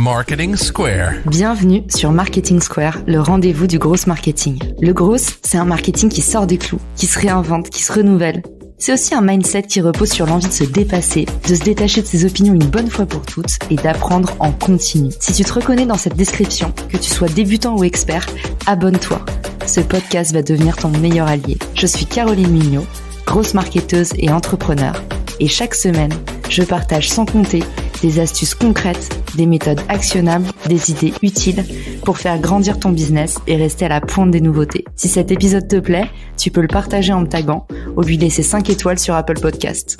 Marketing Square. Bienvenue sur Marketing Square, le rendez-vous du gros marketing. Le gros, c'est un marketing qui sort des clous, qui se réinvente, qui se renouvelle. C'est aussi un mindset qui repose sur l'envie de se dépasser, de se détacher de ses opinions une bonne fois pour toutes et d'apprendre en continu. Si tu te reconnais dans cette description, que tu sois débutant ou expert, abonne-toi. Ce podcast va devenir ton meilleur allié. Je suis Caroline Mignot, grosse marketeuse et entrepreneur. Et chaque semaine, je partage sans compter des astuces concrètes, des méthodes actionnables, des idées utiles pour faire grandir ton business et rester à la pointe des nouveautés. Si cet épisode te plaît, tu peux le partager en me taguant ou lui laisser 5 étoiles sur Apple Podcast.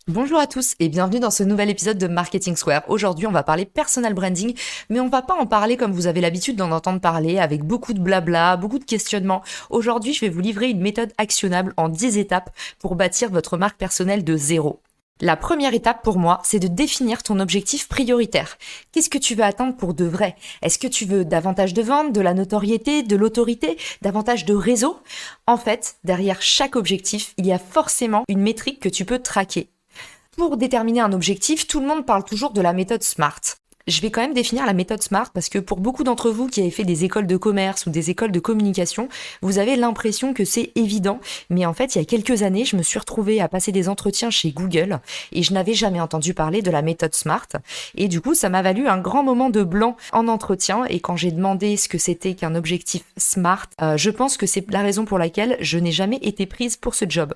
Bonjour à tous et bienvenue dans ce nouvel épisode de Marketing Square. Aujourd'hui, on va parler personal branding, mais on va pas en parler comme vous avez l'habitude d'en entendre parler, avec beaucoup de blabla, beaucoup de questionnements. Aujourd'hui, je vais vous livrer une méthode actionnable en 10 étapes pour bâtir votre marque personnelle de zéro. La première étape pour moi, c'est de définir ton objectif prioritaire. Qu'est-ce que tu veux atteindre pour de vrai ? Est-ce que tu veux davantage de ventes, de la notoriété, de l'autorité, davantage de réseau ? En fait, derrière chaque objectif, il y a forcément une métrique que tu peux traquer. Pour déterminer un objectif, tout le monde parle toujours de la méthode SMART. Je vais quand même définir la méthode SMART parce que pour beaucoup d'entre vous qui avez fait des écoles de commerce ou des écoles de communication, vous avez l'impression que c'est évident. Mais en fait, il y a quelques années, je me suis retrouvée à passer des entretiens chez Google et je n'avais jamais entendu parler de la méthode SMART. Et du coup, ça m'a valu un grand moment de blanc en entretien. Et quand j'ai demandé ce que c'était qu'un objectif SMART, je pense que c'est la raison pour laquelle je n'ai jamais été prise pour ce job.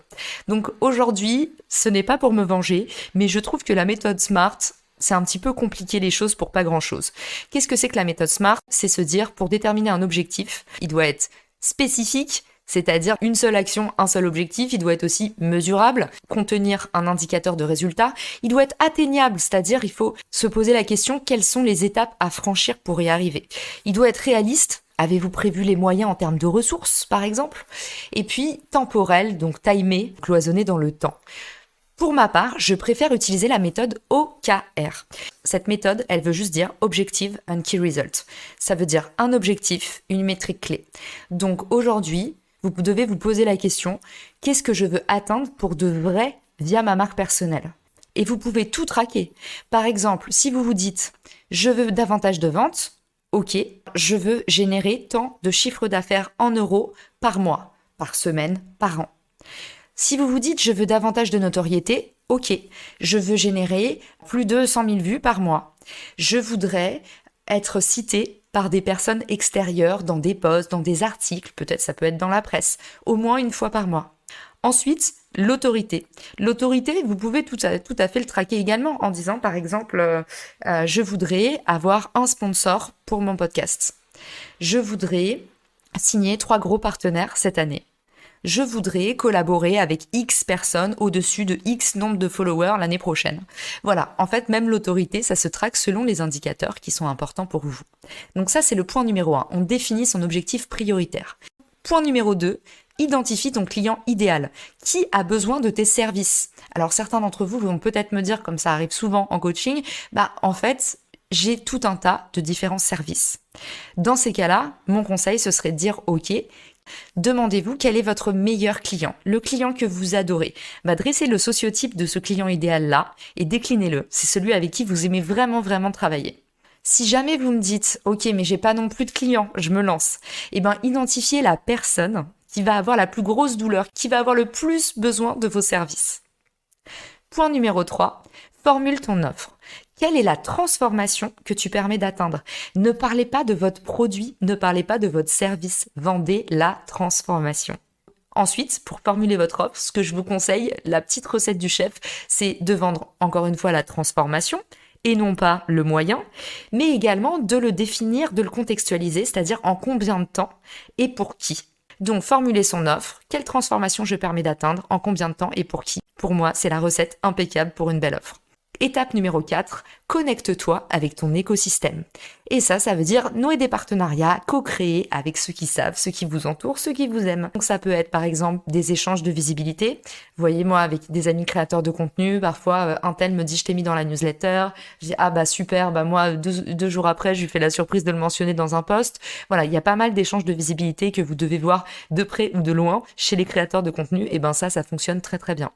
Donc aujourd'hui, ce n'est pas pour me venger, mais je trouve que la méthode SMART, c'est un petit peu compliqué les choses pour pas grand-chose. Qu'est-ce que c'est que la méthode SMART ? C'est se dire, pour déterminer un objectif, il doit être spécifique, c'est-à-dire une seule action, un seul objectif. Il doit être aussi mesurable, contenir un indicateur de résultat. Il doit être atteignable, c'est-à-dire il faut se poser la question, quelles sont les étapes à franchir pour y arriver ? Il doit être réaliste. Avez-vous prévu les moyens en termes de ressources, par exemple ? Et puis, temporel, donc timé, cloisonné dans le temps. Pour ma part, je préfère utiliser la méthode OKR. Cette méthode, elle veut juste dire Objective and Key Result. Ça veut dire un objectif, une métrique clé. Donc aujourd'hui, vous devez vous poser la question, qu'est-ce que je veux atteindre pour de vrai via ma marque personnelle ? Et vous pouvez tout traquer. Par exemple, si vous vous dites, je veux davantage de ventes, ok, je veux générer tant de chiffre d'affaires en euros par mois, par semaine, par an. Si vous vous dites « je veux davantage de notoriété », ok, je veux générer plus de 100 000 vues par mois. Je voudrais être cité par des personnes extérieures dans des posts, dans des articles, peut-être ça peut être dans la presse, au moins une fois par mois. Ensuite, l'autorité. L'autorité, vous pouvez tout à fait le traquer également en disant par exemple je voudrais avoir un sponsor pour mon podcast. Je voudrais signer 3 gros partenaires cette année. Je voudrais collaborer avec X personnes au-dessus de X nombre de followers l'année prochaine. Voilà, en fait, même l'autorité, ça se traque selon les indicateurs qui sont importants pour vous. Donc ça, c'est le point numéro 1. On définit son objectif prioritaire. Point numéro 2, identifie ton client idéal. Qui a besoin de tes services ? Alors, certains d'entre vous vont peut-être me dire, comme ça arrive souvent en coaching, en fait, j'ai tout un tas de différents services. Dans ces cas-là, mon conseil, ce serait de dire, ok, demandez-vous quel est votre meilleur client, le client que vous adorez. Dressez le sociotype de ce client idéal-là et déclinez-le. C'est celui avec qui vous aimez vraiment, vraiment travailler. Si jamais vous me dites, ok, mais j'ai pas non plus de clients, je me lance, identifiez la personne qui va avoir la plus grosse douleur, qui va avoir le plus besoin de vos services. Point numéro 3, formule ton offre. Quelle est la transformation que tu permets d'atteindre ? Ne parlez pas de votre produit, ne parlez pas de votre service, vendez la transformation. Ensuite, pour formuler votre offre, ce que je vous conseille, la petite recette du chef, c'est de vendre encore une fois la transformation et non pas le moyen, mais également de le définir, de le contextualiser, c'est-à-dire en combien de temps et pour qui. Donc, formuler son offre, quelle transformation je permets d'atteindre, en combien de temps et pour qui. Pour moi, c'est la recette impeccable pour une belle offre. Étape numéro 4, connecte-toi avec ton écosystème. Et ça veut dire nouer des partenariats, co-créer avec ceux qui savent, ceux qui vous entourent, ceux qui vous aiment. Donc ça peut être par exemple des échanges de visibilité. Vous voyez, moi avec des amis créateurs de contenu, parfois un tel me dit je t'ai mis dans la newsletter. Je dis super, moi deux jours après je lui fais la surprise de le mentionner dans un post. Voilà, il y a pas mal d'échanges de visibilité que vous devez voir de près ou de loin chez les créateurs de contenu. Et ça fonctionne très très bien.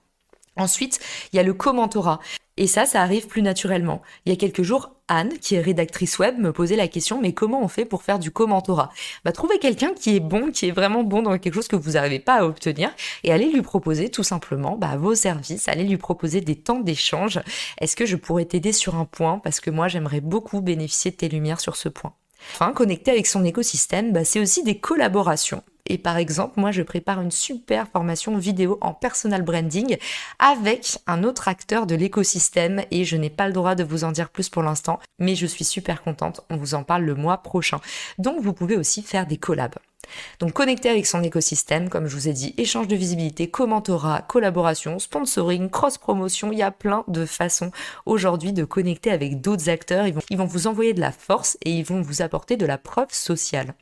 Ensuite, il y a le co-mentorat. Et ça arrive plus naturellement. Il y a quelques jours, Anne, qui est rédactrice web, me posait la question, mais comment on fait pour faire du commentorat ? Trouvez quelqu'un qui est vraiment bon dans quelque chose que vous n'arrivez pas à obtenir et allez lui proposer tout simplement vos services, allez lui proposer des temps d'échange. Est-ce que je pourrais t'aider sur un point ? Parce que moi, j'aimerais beaucoup bénéficier de tes lumières sur ce point. Enfin, connecter avec son écosystème, c'est aussi des collaborations. Et par exemple, moi, je prépare une super formation vidéo en personal branding avec un autre acteur de l'écosystème et je n'ai pas le droit de vous en dire plus pour l'instant, mais je suis super contente. On vous en parle le mois prochain. Donc, vous pouvez aussi faire des collabs. Donc, connecter avec son écosystème, comme je vous ai dit, échange de visibilité, commentorat, collaboration, sponsoring, cross-promotion, il y a plein de façons aujourd'hui de connecter avec d'autres acteurs. Ils vont vous envoyer de la force et ils vont vous apporter de la preuve sociale.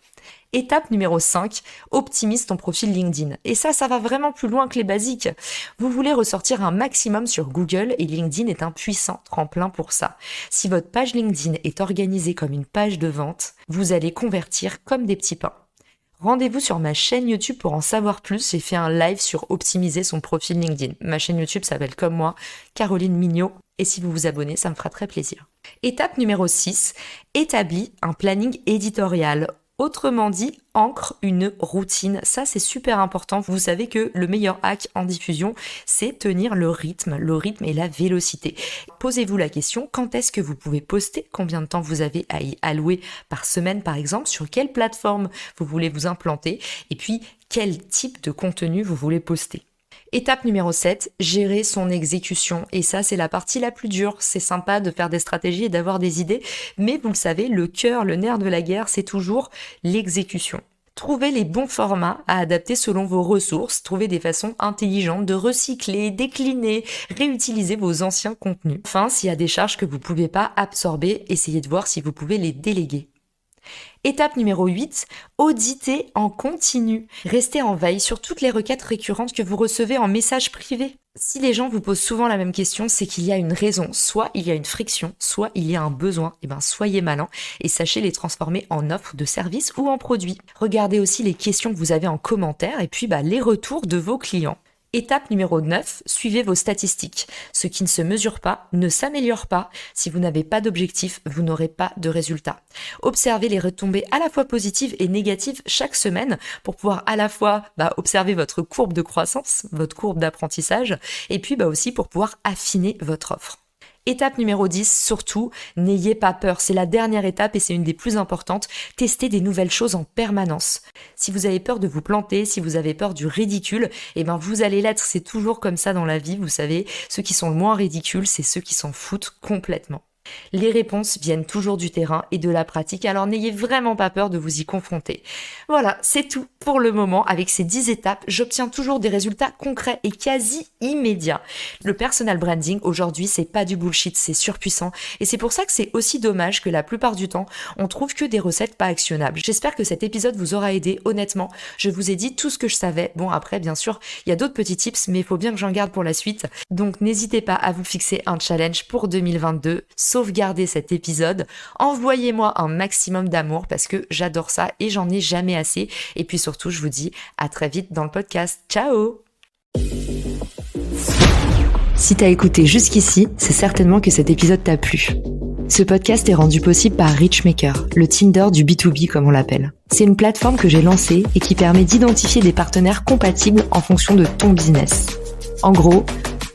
Étape numéro 5, optimise ton profil LinkedIn. Et ça va vraiment plus loin que les basiques. Vous voulez ressortir un maximum sur Google et LinkedIn est un puissant tremplin pour ça. Si votre page LinkedIn est organisée comme une page de vente, vous allez convertir comme des petits pains. Rendez-vous sur ma chaîne YouTube pour en savoir plus. J'ai fait un live sur optimiser son profil LinkedIn. Ma chaîne YouTube s'appelle comme moi, Caroline Mignot. Et si vous vous abonnez, ça me fera très plaisir. Étape numéro 6, établis un planning éditorial. Autrement dit, ancre une routine. Ça, c'est super important. Vous savez que le meilleur hack en diffusion, c'est tenir le rythme et la vélocité. Posez-vous la question, quand est-ce que vous pouvez poster ? Combien de temps vous avez à y allouer par semaine, par exemple ? Sur quelle plateforme vous voulez vous implanter ? Et puis, quel type de contenu vous voulez poster ? Étape numéro 7, gérer son exécution. Et ça, c'est la partie la plus dure. C'est sympa de faire des stratégies et d'avoir des idées, mais vous le savez, le cœur, le nerf de la guerre, c'est toujours l'exécution. Trouvez les bons formats à adapter selon vos ressources, trouvez des façons intelligentes de recycler, décliner, réutiliser vos anciens contenus. Enfin, s'il y a des charges que vous ne pouvez pas absorber, essayez de voir si vous pouvez les déléguer. Étape numéro 8, auditez en continu. Restez en veille sur toutes les requêtes récurrentes que vous recevez en message privé. Si les gens vous posent souvent la même question, c'est qu'il y a une raison. Soit il y a une friction, soit il y a un besoin. Soyez malin et sachez les transformer en offres de services ou en produits. Regardez aussi les questions que vous avez en commentaire et puis les retours de vos clients. Étape numéro 9, suivez vos statistiques. Ce qui ne se mesure pas ne s'améliore pas. Si vous n'avez pas d'objectif, vous n'aurez pas de résultat. Observez les retombées à la fois positives et négatives chaque semaine pour pouvoir à la fois observer votre courbe de croissance, votre courbe d'apprentissage et puis aussi pour pouvoir affiner votre offre. Étape numéro 10, surtout, n'ayez pas peur. C'est la dernière étape et c'est une des plus importantes. Testez des nouvelles choses en permanence. Si vous avez peur de vous planter, si vous avez peur du ridicule, vous allez l'être. C'est toujours comme ça dans la vie, vous savez. Ceux qui sont le moins ridicules, c'est ceux qui s'en foutent complètement. Les réponses viennent toujours du terrain et de la pratique, alors n'ayez vraiment pas peur de vous y confronter. Voilà, c'est tout pour le moment. Avec ces 10 étapes, j'obtiens toujours des résultats concrets et quasi immédiats. Le personal branding, aujourd'hui, c'est pas du bullshit, c'est surpuissant. Et c'est pour ça que c'est aussi dommage que la plupart du temps, on trouve que des recettes pas actionnables. J'espère que cet épisode vous aura aidé. Honnêtement, je vous ai dit tout ce que je savais. Bon, après, bien sûr, il y a d'autres petits tips, mais il faut bien que j'en garde pour la suite. Donc, n'hésitez pas à vous fixer un challenge pour 2022. Sauvegardez cet épisode, envoyez-moi un maximum d'amour parce que j'adore ça et j'en ai jamais assez. Et puis surtout, je vous dis à très vite dans le podcast. Ciao! Si t'as écouté jusqu'ici, c'est certainement que cet épisode t'a plu. Ce podcast est rendu possible par Richmaker, le Tinder du B2B comme on l'appelle. C'est une plateforme que j'ai lancée et qui permet d'identifier des partenaires compatibles en fonction de ton business. En gros,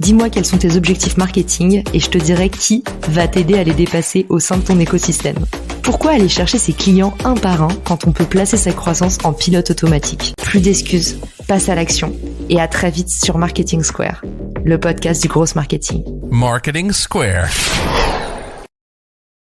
dis-moi quels sont tes objectifs marketing et je te dirai qui va t'aider à les dépasser au sein de ton écosystème. Pourquoi aller chercher ses clients un par un quand on peut placer sa croissance en pilote automatique ? Plus d'excuses, passe à l'action et à très vite sur Marketing Square, le podcast du gros marketing. Marketing Square.